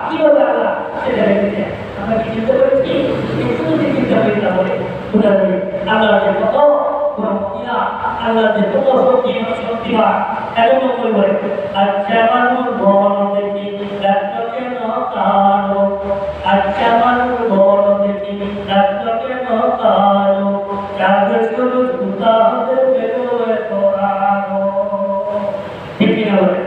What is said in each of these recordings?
কিভাবে আল্লাহ সেটা রেখেছে আমরা কি চিন্তা করেছি? একটু যদি চিন্তা করি তাহলে বোঝা যাবে আল্লাহ যে কত মহিলা, আল্লাহ যে কত শক্তিমান। এজন্য বলবে আচ্ছা মানুষ বড় দেখি রাষ্ট্র কেন কালো, আচ্ছা মানুষ বড় দেখি রাষ্ট্র কেন কালো, যাদের শুধু সুতা হতে বেরোয় তোরানো। ঠিক কিনা বলে?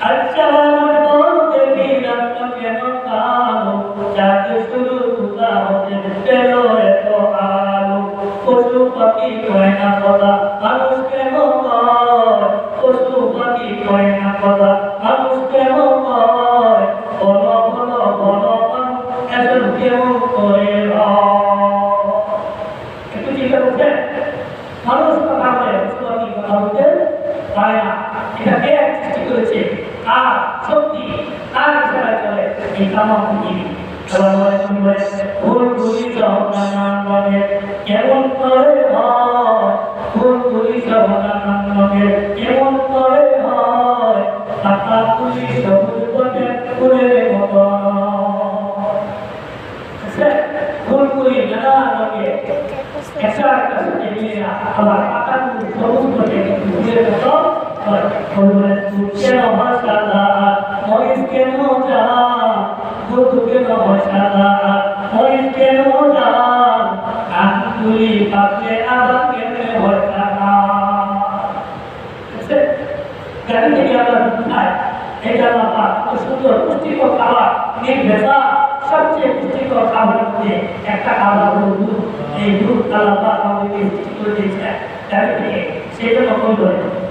আচ্ছা মানুষ বড় দেখি রাষ্ট্র কেন কালো, যাদের শুধু সুতা হতে বেরোয় তোরানো। পশু পাখি কয় না কথা, মানুষ কেন কয়? পশু পাখি কয় না কথা, মানুষ কেন কয়? বল বল বল এসব কেমন করে একটু চিন্তা করছেন? মানুষ কথা বলে, পশু পাখি কথা বলতে পারে না। এটা কে সৃষ্টি করেছে? আর শক্তি তার ইশারায় চলে এই তামাম পৃথিবী। ফুলগুলি সব নানান রঙের কেমন করে হয়, ফুলগুলি সব নানান রঙের কেমন করে হয়, পাতাগুলি সবুজ বটে ফুলের মতো। ফুলগুলি নানান রঙের একটা একটা সাথে মিলে না, আবার পাতাগুলি সবুজ বটে ফুলের মতো হয়। ফুলের ফুল কেন হয় সাদা, মরিচ কেন জাল, ফুল কেন হয় সাদা, মরিচ কেন জাল, আঙ্গুলি পাতলে আবার কেন হয় সাদা। গাড়ি থেকে আমরা খাই, এটা আল্লাহ খুব সুন্দর পুষ্টিকর খাবার, নির্ভেজাল সবচেয়ে পুষ্টিকর খাবারের মধ্যে একটা খাবার হলো দুধ। এই দুধ আল্লাহ আমাদেরকে সৃষ্টি করে দিয়েছে গাড়ি থেকে, সেই জন্য